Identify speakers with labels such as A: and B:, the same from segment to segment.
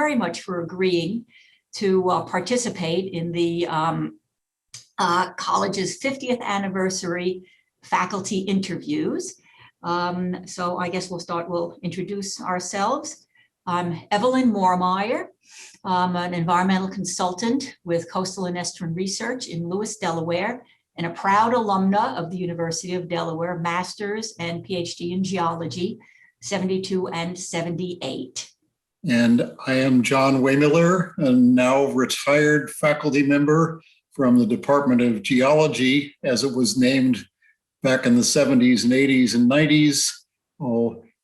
A: very much for agreeing to participate in the college's 50th anniversary faculty interviews. So I guess we'll introduce ourselves. I'm Evelyn Maurmeyer. I'm an environmental consultant with Coastal and Estuarine Research in Lewis, Delaware, and a proud alumna of the University of Delaware, master's and PhD in geology, 72 and 78.
B: And I am John Wehmiller, a now retired faculty member from the Department of Geology, as it was named back in the 70s and 80s and 90s.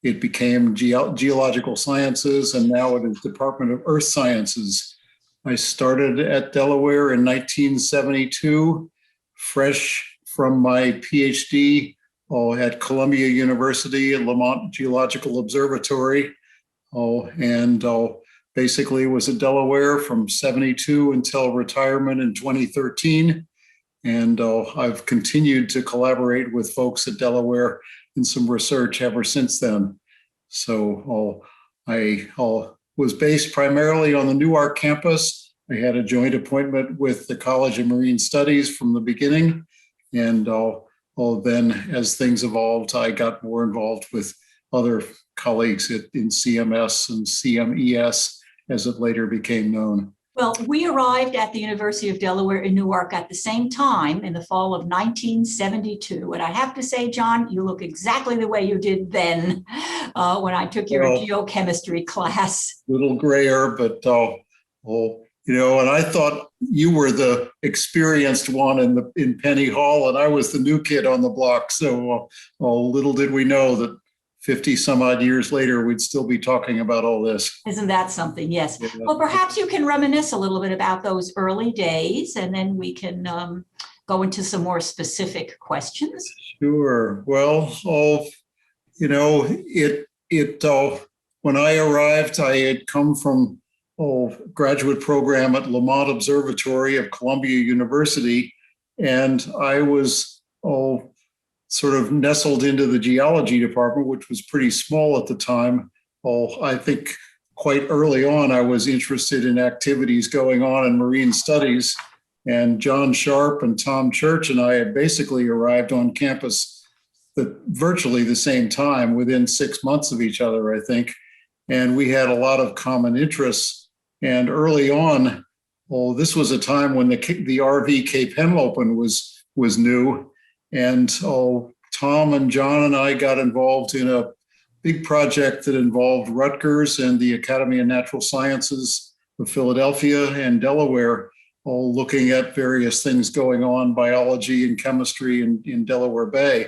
B: It became Geological Sciences, and now it is Department of Earth Sciences. I started at Delaware in 1972, fresh from my PhD at Columbia University at Lamont Geological Observatory, and basically was at Delaware from 72 until retirement in 2013. And I've continued to collaborate with folks at Delaware in some research ever since then. So I was based primarily on the Newark campus. I had a joint appointment with the College of Marine Studies from the beginning. And then as things evolved, I got more involved with other colleagues in CMS and CMES, as it later became known.
A: Well, we arrived at the University of Delaware in Newark at the same time in the fall of 1972. And I have to say, John, you look exactly the way you did then when I took your geochemistry class.
B: Little grayer, but, and I thought you were the experienced one in Penny Hall, and I was the new kid on the block. So little did we know that 50 some odd years later, we'd still be talking about all this.
A: Isn't that something? Yes.
B: Yeah.
A: Well, perhaps you can reminisce a little bit about those early days, and then we can go into some more specific questions.
B: Sure. Well, when I arrived, I had come from graduate program at Lamont Observatory of Columbia University, and I was sort of nestled into the geology department, which was pretty small at the time. I think quite early on, I was interested in activities going on in marine studies. And John Sharp and Tom Church and I had basically arrived on campus at virtually the same time, within 6 months of each other, I think. And we had a lot of common interests. And early on, this was a time when the RV Cape Henlopen was new. And Tom and John and I got involved in a big project that involved Rutgers and the Academy of Natural Sciences of Philadelphia and Delaware, all looking at various things going on, biology and chemistry in Delaware Bay.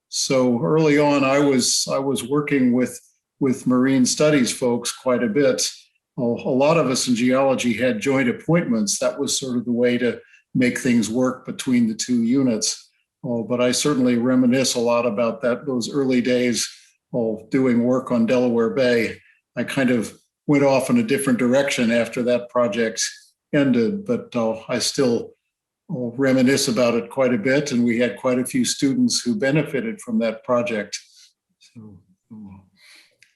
B: So early on, I was working with marine studies folks quite a bit. A lot of us in geology had joint appointments. That was sort of the way to make things work between the two units. But I certainly reminisce a lot about those early days of doing work on Delaware Bay. I kind of went off in a different direction after that project ended, but I still reminisce about it quite a bit, and we had quite a few students who benefited from that project. So,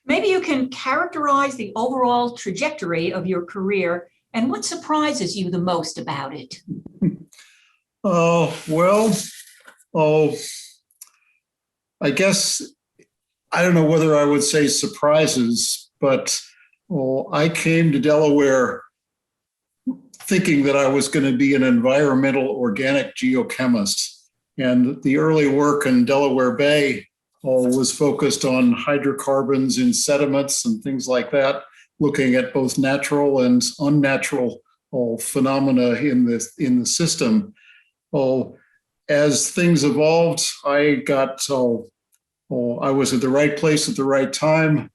A: maybe you can characterize the overall trajectory of your career and what surprises you the most about it.
B: I guess, I don't know whether I would say surprises, but I came to Delaware thinking that I was going to be an environmental organic geochemist. And the early work in Delaware Bay was focused on hydrocarbons in sediments and things like that, looking at both natural and unnatural phenomena in the system. As things evolved, I was at the right place at the right time.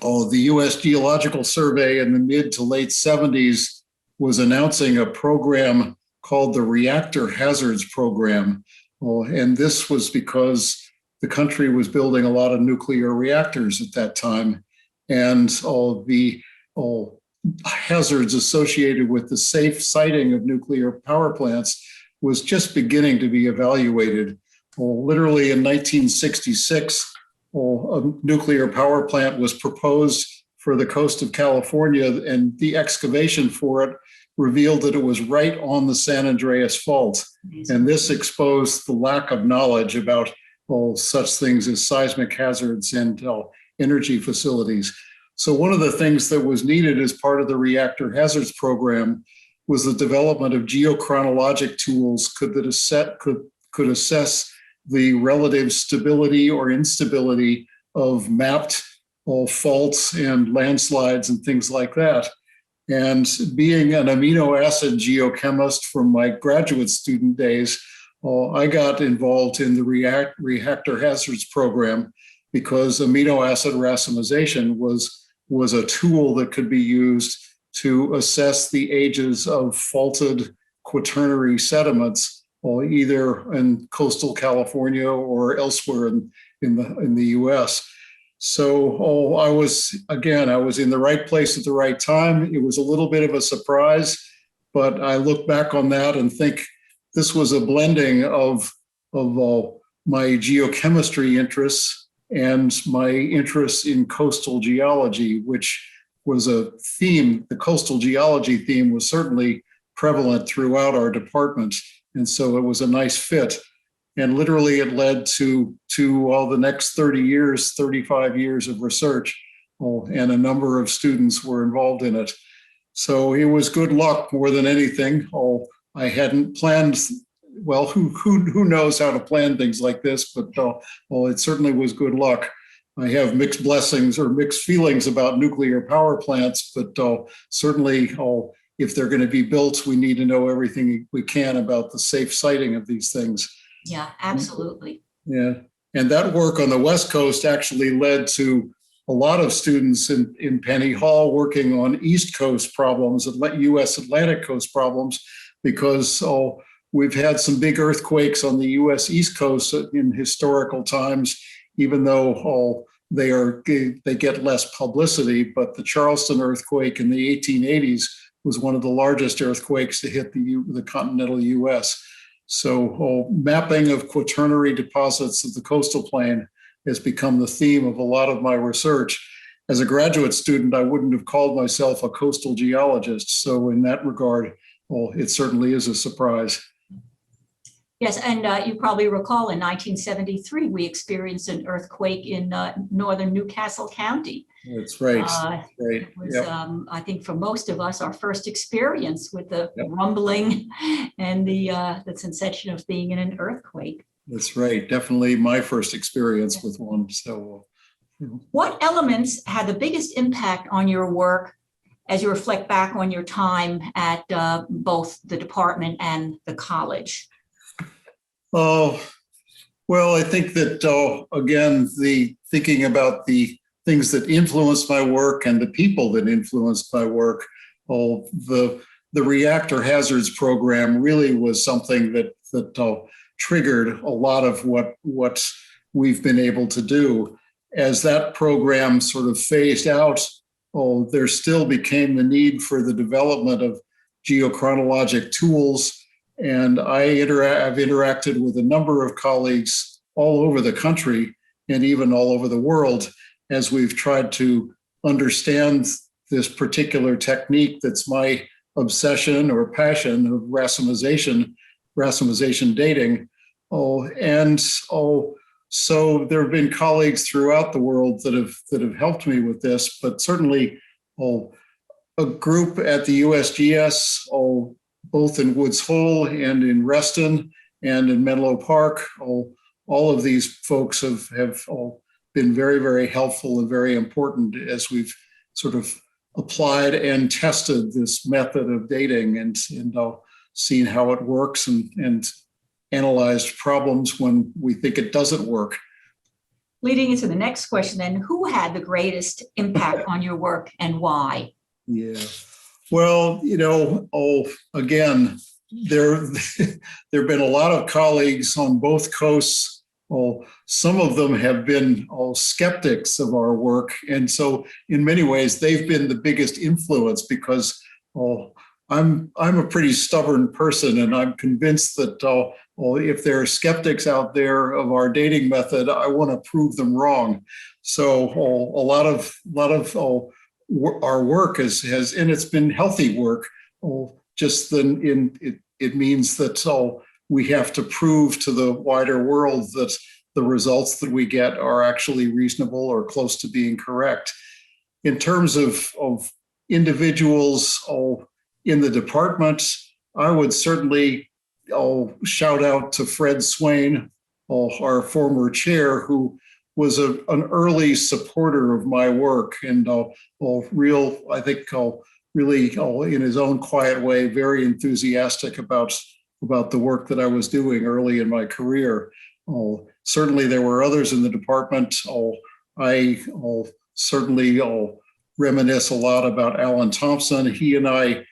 B: The U.S. Geological Survey in the mid to late 70s was announcing a program called the Reactor Hazards Program. And this was because the country was building a lot of nuclear reactors at that time. And the hazards associated with the safe siting of nuclear power plants was just beginning to be evaluated. Literally in 1966, a nuclear power plant was proposed for the coast of California, and the excavation for it revealed that it was right on the San Andreas Fault. And this exposed the lack of knowledge about such things as seismic hazards and energy facilities. So one of the things that was needed as part of the reactor hazards program was the development of geochronologic tools could assess the relative stability or instability of mapped faults and landslides and things like that. And being an amino acid geochemist from my graduate student days, I got involved in the reactor hazards program because amino acid racemization was a tool that could be used to assess the ages of faulted quaternary sediments, either in coastal California or elsewhere in the US. So I was in the right place at the right time. It was a little bit of a surprise, but I look back on that and think this was a blending of my geochemistry interests and my interest in coastal geology, which was a theme. The coastal geology theme was certainly prevalent throughout our department. And so it was a nice fit. And literally it led to the next 30 years, 35 years of research, and a number of students were involved in it. So it was good luck more than anything. I hadn't planned, well, who knows how to plan things like this, but it certainly was good luck. I have mixed blessings or mixed feelings about nuclear power plants, but certainly if they're going to be built, we need to know everything we can about the safe siting of these things.
A: Yeah, absolutely.
B: Yeah. And that work on the West Coast actually led to a lot of students in Penny Hall working on East Coast problems, US Atlantic Coast problems, because we've had some big earthquakes on the US East Coast in historical times, even though they get less publicity. But the Charleston earthquake in the 1880s was one of the largest earthquakes to hit the continental US. So mapping of quaternary deposits of the coastal plain has become the theme of a lot of my research. As a graduate student, I wouldn't have called myself a coastal geologist. So in that regard, it certainly is a surprise.
A: Yes, and you probably recall in 1973, we experienced an earthquake in northern Newcastle County.
B: That's right. Right.
A: It was, I think, for most of us, our first experience with the rumbling and the sensation of being in an earthquake.
B: That's right. Definitely my first experience with one. So,
A: what elements had the biggest impact on your work as you reflect back on your time at both the department and the college?
B: Oh, well, I think that, again, thinking about the things that influenced my work and the people that influenced my work, the reactor hazards program really was something that triggered a lot of what we've been able to do. As that program sort of phased out, there still became the need for the development of geochronologic tools. And I've interacted with a number of colleagues all over the country and even all over the world as we've tried to understand this particular technique that's my obsession or passion of racemization dating. So there have been colleagues throughout the world that have helped me with this, but certainly a group at the USGS, both in Woods Hole and in Reston and in Menlo Park. All of these folks have been very, very helpful and very important as we've sort of applied and tested this method of dating and seen how it works and analyzed problems when we think it doesn't work.
A: Leading into the next question then, who had the greatest impact on your work and why?
B: Yeah. Well, again, there have been a lot of colleagues on both coasts. Some of them have been skeptics of our work. And so in many ways, they've been the biggest influence because I'm a pretty stubborn person, and I'm convinced that if there are skeptics out there of our dating method, I want to prove them wrong. So a lot of our work has, and it's been healthy work. Just then, it means that we have to prove to the wider world that the results that we get are actually reasonable or close to being correct. In terms of individuals in the department, I would certainly shout out to Fred Swain, our former chair, who was an early supporter of my work and I think really in his own quiet way, very enthusiastic about the work that I was doing early in my career. Certainly there were others in the department. I certainly reminisce a lot about Alan Thompson. He and I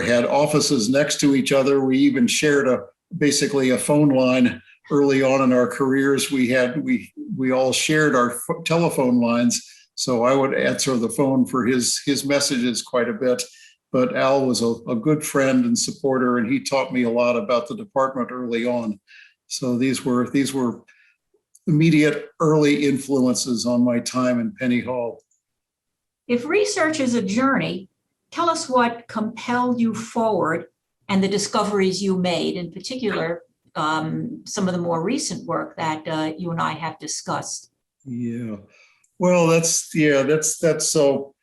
B: had offices next to each other. We even shared basically a phone line early on in our careers. We all shared our telephone lines. So I would answer the phone for his messages quite a bit. But Al was a good friend and supporter, and he taught me a lot about the department early on. So these were immediate early influences on my time in Penny Hall.
A: If research is a journey, tell us what compelled you forward and the discoveries you made, in particular, some of the more recent work that you and I have discussed.
B: Yeah, well, that's so,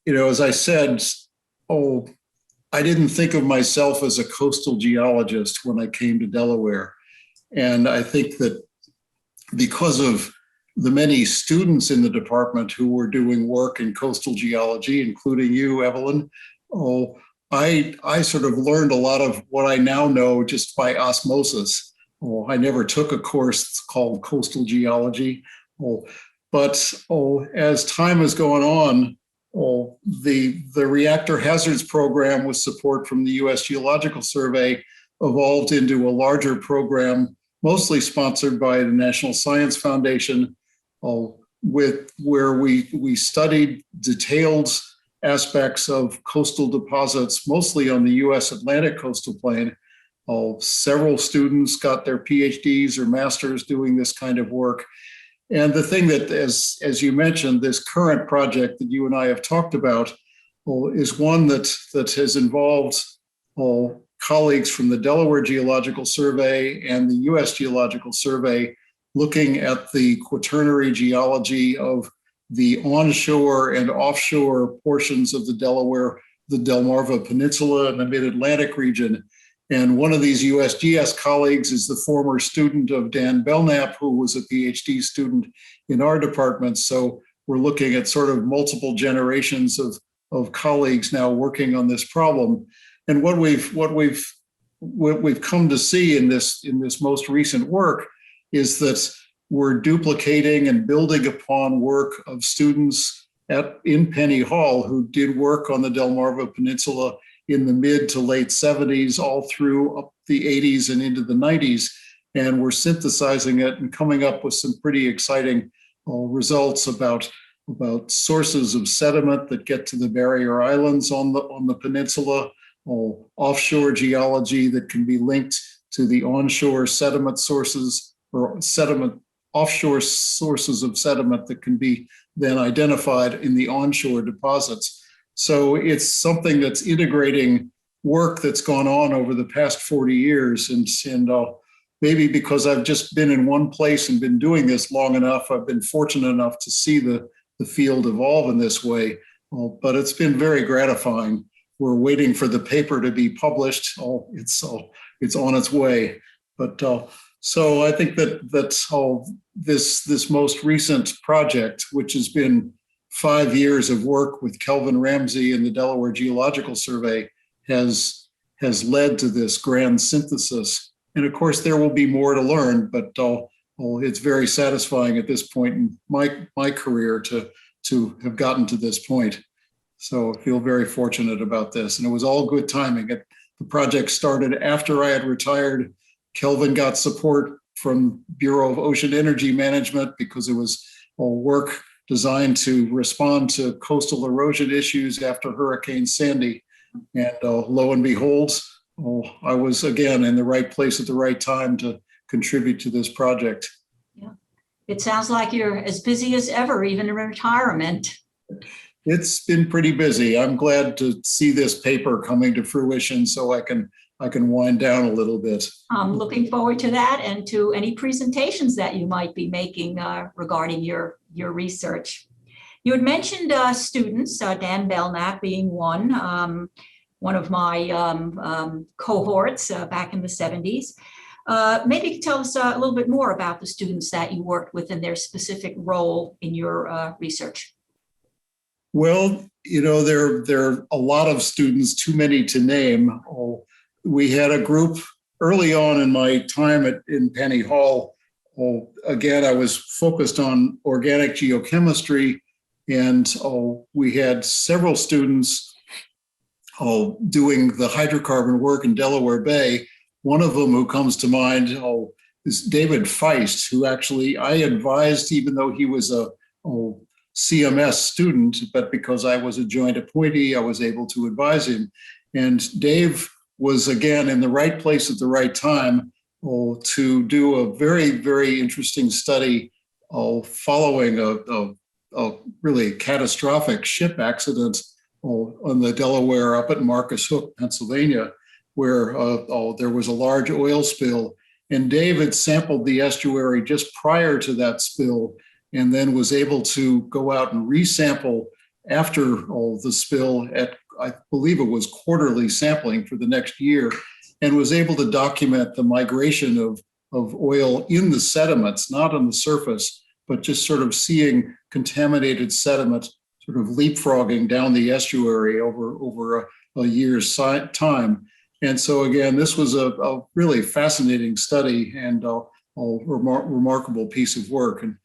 B: as I said, I didn't think of myself as a coastal geologist when I came to Delaware. And I think that because of the many students in the department who were doing work in coastal geology, including you, Evelyn, I sort of learned a lot of what I now know just by osmosis. I never took a course called coastal geology, but as time has gone on, the reactor hazards program with support from the U.S. Geological Survey evolved into a larger program, mostly sponsored by the National Science Foundation, where we studied detailed aspects of coastal deposits, mostly on the U.S. Atlantic coastal plain. Several students got their PhDs or masters doing this kind of work. And the thing that, as you mentioned, this current project that you and I have talked about is one that has involved colleagues from the Delaware Geological Survey and the U.S. Geological Survey looking at the quaternary geology of the onshore and offshore portions of the Delmarva Peninsula and the Mid-Atlantic region. And one of these USGS colleagues is the former student of Dan Belknap, who was a PhD student in our department. So we're looking at sort of multiple generations of colleagues now working on this problem. And what we've come to see in this most recent work is that we're duplicating and building upon work of students in Penny Hall who did work on the Delmarva Peninsula in the mid to late 70s, all through up the 80s and into the 90s. And we're synthesizing it and coming up with some pretty exciting results about sources of sediment that get to the barrier islands on the peninsula, offshore geology that can be linked to the onshore sediment sources or offshore sources of sediment that can be then identified in the onshore deposits. So it's something that's integrating work that's gone on over the past 40 years. And maybe because I've just been in one place and been doing this long enough, I've been fortunate enough to see the field evolve in this way. But it's been very gratifying. We're waiting for the paper to be published. It's on its way. But so I think that this most recent project, which has been 5 years of work with Kelvin Ramsey and the Delaware Geological Survey, has led to this grand synthesis. And of course, there will be more to learn, but it's very satisfying at this point in my career to have gotten to this point. So I feel very fortunate about this. And it was all good timing. The project started after I had retired. Kelvin got support from Bureau of Ocean Energy Management because it was work designed to respond to coastal erosion issues after Hurricane Sandy. And lo and behold, I was again in the right place at the right time to contribute to this project.
A: Yeah, it sounds like you're as busy as ever, even in retirement.
B: It's been pretty busy. I'm glad to see this paper coming to fruition so I can wind down a little bit.
A: I'm looking forward to that and to any presentations that you might be making regarding your research. You had mentioned students, Dan Belknap being one of my cohorts back in the 70s. Maybe you could tell us a little bit more about the students that you worked with and their specific role in your research.
B: Well, there are a lot of students, too many to name. We had a group early on in my time in Penny Hall. Again, I was focused on organic geochemistry, and we had several students doing the hydrocarbon work in Delaware Bay. One of them who comes to mind is David Feist, who actually I advised, even though he was a CMS student, but because I was a joint appointee, I was able to advise him. And Dave was, again, in the right place at the right time to do a very, very interesting study following a really catastrophic ship accident on the Delaware up at Marcus Hook, Pennsylvania, where there was a large oil spill. And Dave had sampled the estuary just prior to that spill and then was able to go out and resample after the spill at, I believe it was quarterly sampling for the next year, and was able to document the migration of oil in the sediments, not on the surface, but just sort of seeing contaminated sediment sort of leapfrogging down the estuary over a year's time. And so again, this was a really fascinating study and a remarkable piece of work. And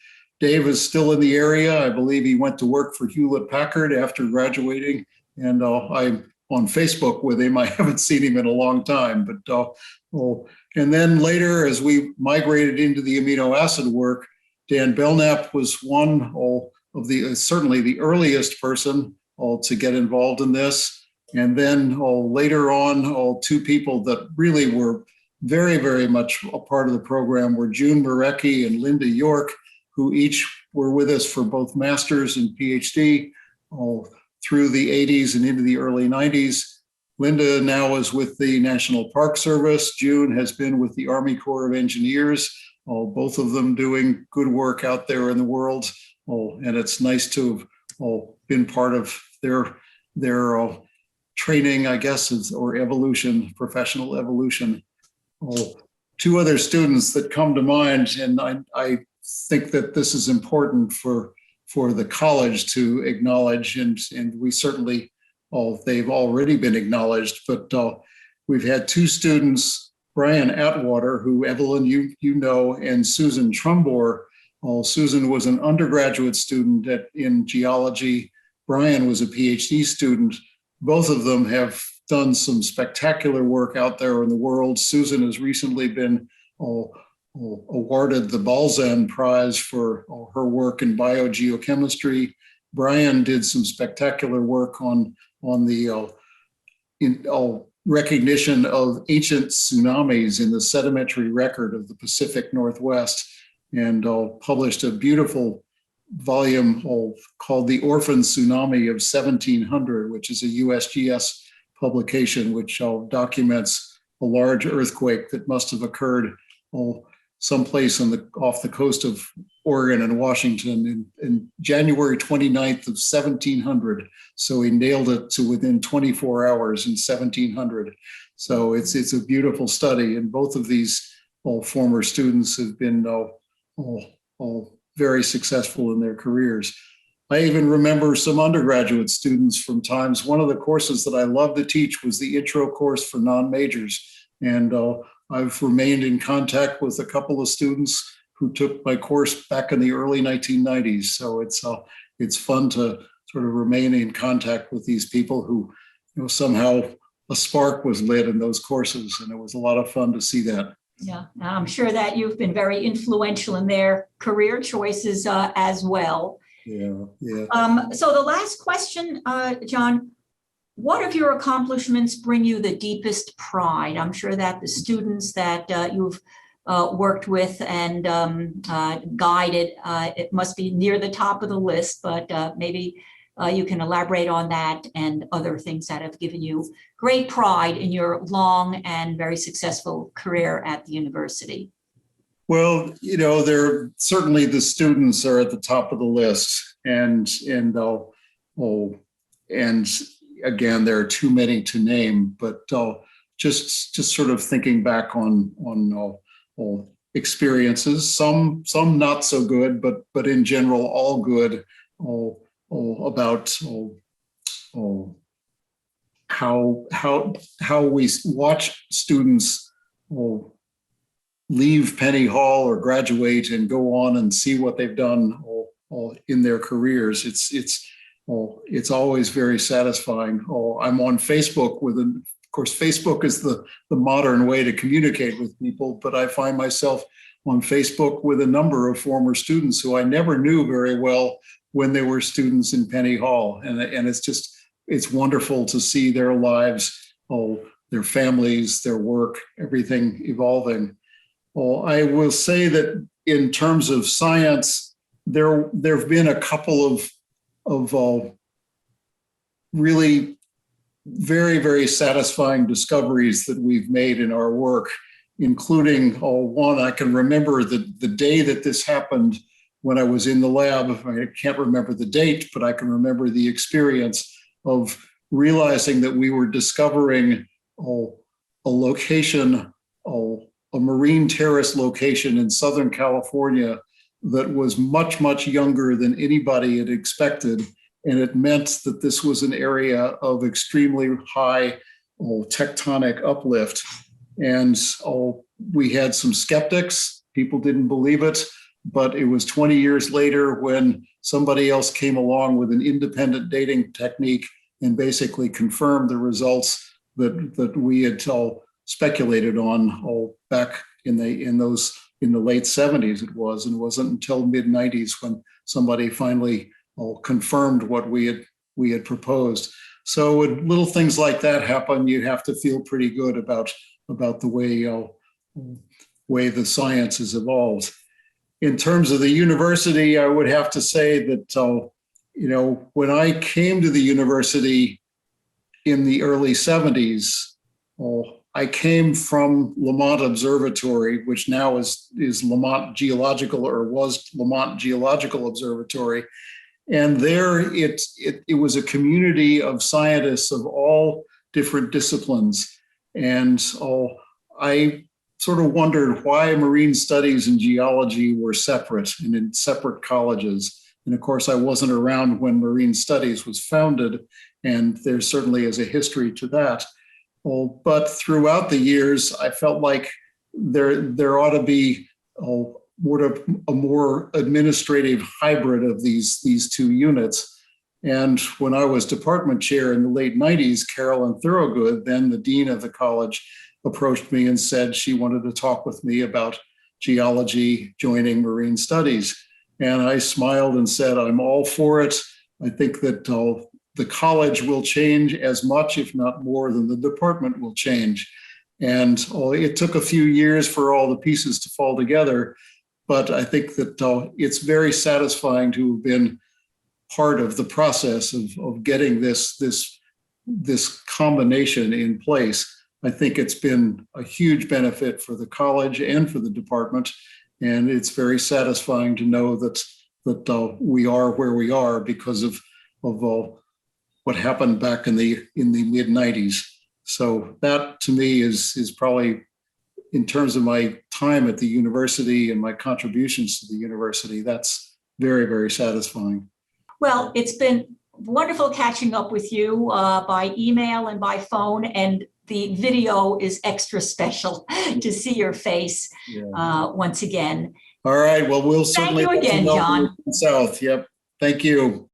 B: Dave is still in the area. I believe he went to work for Hewlett-Packard after graduating, and I'm on Facebook with him. I haven't seen him in a long time, but and then later, as we migrated into the amino acid work, Dan Belknap was one of the certainly the earliest person to get involved in this. And then later on, two people that really were very, very much a part of the program were June Marecki and Linda York, who each were with us for both master's and PhD through the 80s and into the early 90s. Linda now is with the National Park Service. June has been with the Army Corps of Engineers, both of them doing good work out there in the world. And it's nice to have been part of their training, I guess, or evolution, professional evolution. Two other students that come to mind, and I think that this is important for the college to acknowledge, and we certainly, they've already been acknowledged, but we've had two students, Brian Atwater, who Evelyn, you know, and Susan Trumbore. Susan was an undergraduate student in geology. Brian was a PhD student. Both of them have done some spectacular work out there in the world. Susan has recently been awarded the Balzan Prize for her work in biogeochemistry. Brian did some spectacular work on the recognition of ancient tsunamis in the sedimentary record of the Pacific Northwest, and published a beautiful volume called The Orphan Tsunami of 1700, which is a USGS publication which documents a large earthquake that must have occurred someplace off the coast of Oregon and Washington in January 29th of 1700. So he nailed it to within 24 hours in 1700. So it's a beautiful study, and both of these former students have been very successful in their careers. I even remember some undergraduate students from times. One of the courses that I loved to teach was the intro course for non-majors. And I've remained in contact with a couple of students who took my course back in the early 1990s. So it's fun to sort of remain in contact with these people who, somehow a spark was lit in those courses. And it was a lot of fun to see that.
A: Yeah, I'm sure that you've been very influential in their career choices as well.
B: Yeah.
A: So the last question, John, what of your accomplishments bring you the deepest pride? I'm sure that the students that you've worked with and guided, it must be near the top of the list, but maybe you can elaborate on that and other things that have given you great pride in your long and very successful career at the university.
B: Well, there certainly the students are at the top of the list, and again, there are too many to name, but just sort of thinking back on experiences, some not so good, but in general all good. About how we watch students leave Penny Hall or graduate and go on and see what they've done in their careers. It's always very satisfying. I'm on Facebook of course, Facebook is the modern way to communicate with people, but I find myself on Facebook with a number of former students who I never knew very well when they were students in Penny Hall. And it's wonderful to see their lives, their families, their work, everything evolving. I will say that in terms of science, there have been a couple of really very, very satisfying discoveries that we've made in our work, including one, I can remember the day that this happened when I was in the lab. I can't remember the date, but I can remember the experience of realizing that we were discovering a location, a marine terrace location in Southern California that was much, much younger than anybody had expected. And it meant that this was an area of extremely high tectonic uplift. And we had some skeptics. People didn't believe it. But it was 20 years later when somebody else came along with an independent dating technique and basically confirmed the results that we had speculated on back in the late 70s. It wasn't until mid-90s when somebody finally confirmed what we had proposed. So when little things like that happen, you have to feel pretty good about the way the science has evolved. In terms of the university, I would have to say that when I came to the university in the early 70s, I came from Lamont Observatory, which now is Lamont Geological, or was Lamont Geological Observatory. And there it was a community of scientists of all different disciplines. And I sort of wondered why marine studies and geology were separate and in separate colleges. And of course, I wasn't around when marine studies was founded, and there certainly is a history to that. But throughout the years, I felt like there ought to be a more administrative hybrid of these two units. And when I was department chair in the late 90s, Carolyn Thorogood, then the dean of the college, approached me and said she wanted to talk with me about geology joining marine studies. And I smiled and said, I'm all for it. I think that the college will change as much, if not more, than the department will change. And it took a few years for all the pieces to fall together. But I think that it's very satisfying to have been part of the process of getting this combination in place. I think it's been a huge benefit for the college and for the department, and it's very satisfying to know that we are where we are because of what happened back in the mid 90s. So that to me is probably, in terms of my time at the university and my contributions to the university, that's very, very satisfying.
A: Well, it's been wonderful catching up with you by email and by phone, and the video is extra special to see your face once again.
B: All right. Well, we'll certainly.
A: Thank you again, John.
B: South. Yep. Thank you.